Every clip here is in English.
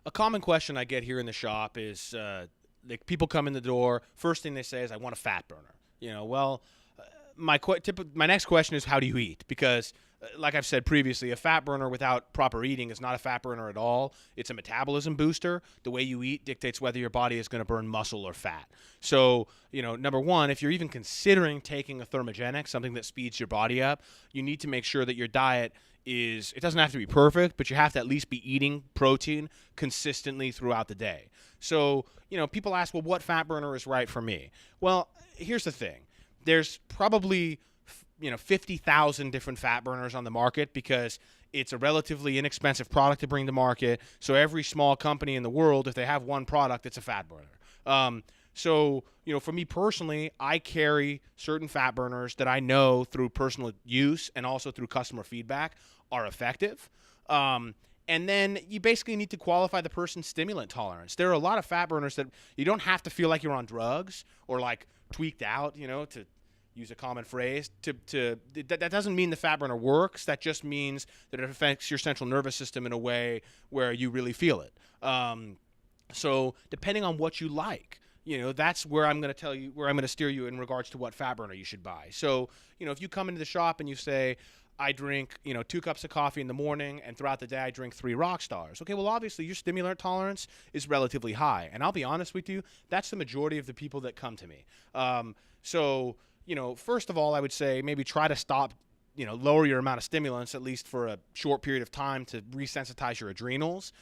A common question I get here in the shop is like people come in the door. First thing they say is, "I want a fat burner." Well, my next question is, how do you eat? Because, like I've said previously, a fat burner without proper eating is not a fat burner at all. It's a metabolism booster. The way you eat dictates whether your body is going to burn muscle or fat. So, number one, if you're even considering taking a thermogenic, something that speeds your body up, you need to make sure that your diet it doesn't have to be perfect, but you have to at least be eating protein consistently throughout the day. So, people ask, well, what fat burner is right for me? Well, here's the thing. There's probably 50,000 different fat burners on the market because it's a relatively inexpensive product to bring to market. So every small company in the world, if they have one product, it's a fat burner. So, for me personally, I carry certain fat burners that I know through personal use and also through customer feedback are effective. And then you basically need to qualify the person's stimulant tolerance. There are a lot of fat burners that you don't have to feel like you're on drugs or like tweaked out, to use a common phrase. That doesn't mean the fat burner works. That just means that it affects your central nervous system in a way where you really feel it. So depending on what you like, that's where I'm going to steer you in regards to what fat burner you should buy. So, if you come into the shop and you say, I drink, 2 cups of coffee in the morning, and throughout the day I drink 3 rock stars. Okay, well, obviously your stimulant tolerance is relatively high. And I'll be honest with you, that's the majority of the people that come to me. So, first of all, I would say maybe try to stop, lower your amount of stimulants, at least for a short period of time, to resensitize your adrenals.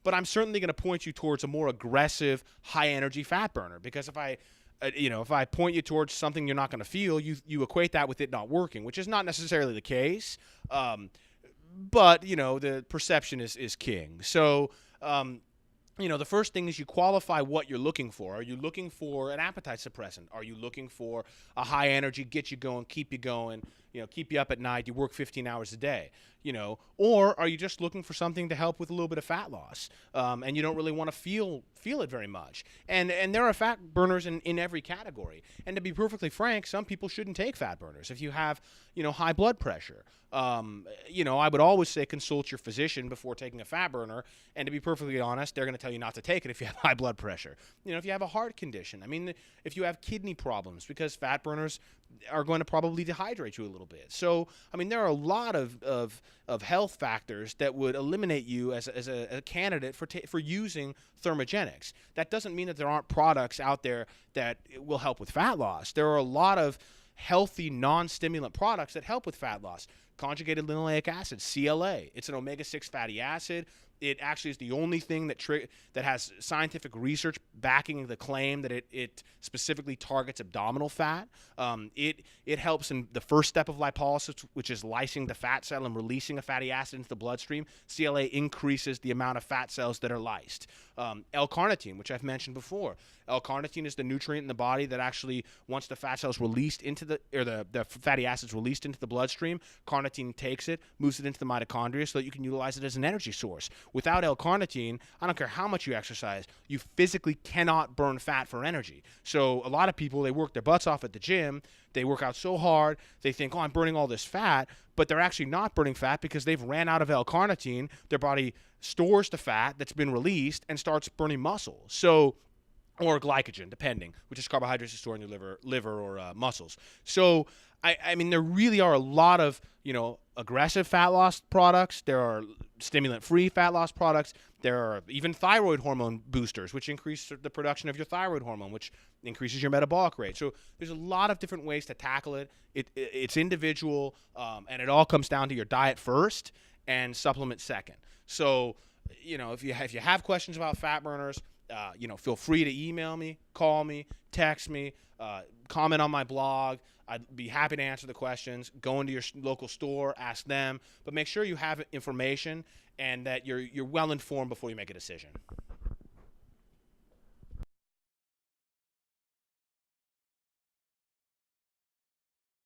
But I'm certainly going to point you towards a more aggressive, high-energy fat burner, because if I point you towards something you're not going to feel, you equate that with it not working, which is not necessarily the case. But the perception is king. So, the first thing is you qualify what you're looking for. Are you looking for an appetite suppressant? Are you looking for a high energy, get you going, keep you up at night, you work 15 hours a day? Or are you just looking for something to help with a little bit of fat loss, and you don't really want to feel it very much? And there are fat burners in every category. And to be perfectly frank, some people shouldn't take fat burners. If you have, high blood pressure, I would always say consult your physician before taking a fat burner. And to be perfectly honest, they're going to tell you not to take it if you have high blood pressure. If you have a heart condition, if you have kidney problems, because fat burners are going to probably dehydrate you a little bit. So, there are a lot of health factors that would eliminate you as a candidate for using thermogenics. That doesn't mean that there aren't products out there that will help with fat loss. There are a lot of healthy non-stimulant products that help with fat loss. Conjugated linoleic acid, CLA. It's an omega-6 fatty acid. It actually is the only thing that has scientific research backing the claim that it specifically targets abdominal fat. It helps in the first step of lipolysis, which is lysing the fat cell and releasing a fatty acid into the bloodstream. CLA increases the amount of fat cells that are lysed. L-carnitine, which I've mentioned before. L-carnitine is the nutrient in the body that actually, once the fat cells released into the fatty acids released into the bloodstream, carnitine takes it, moves it into the mitochondria so that you can utilize it as an energy source. Without L-carnitine, I don't care how much you exercise, you physically cannot burn fat for energy. So a lot of people, they work their butts off at the gym, they work out so hard, they think, I'm burning all this fat, but they're actually not burning fat because they've ran out of L-carnitine. Their body stores the fat that's been released and starts burning muscle. So, or glycogen, depending, which is carbohydrates stored in your liver or muscles. So, there really are a lot of, aggressive fat loss products. There are stimulant-free fat loss products. There are even thyroid hormone boosters, which increase the production of your thyroid hormone, which increases your metabolic rate. So there's a lot of different ways to tackle it. It's individual, and it all comes down to your diet first and supplement second. So, if you have questions about fat burners, feel free to email me, call me, text me, comment on my blog. I'd be happy to answer the questions. Go into your local store, ask them, but make sure you have information and that you're well informed before you make a decision.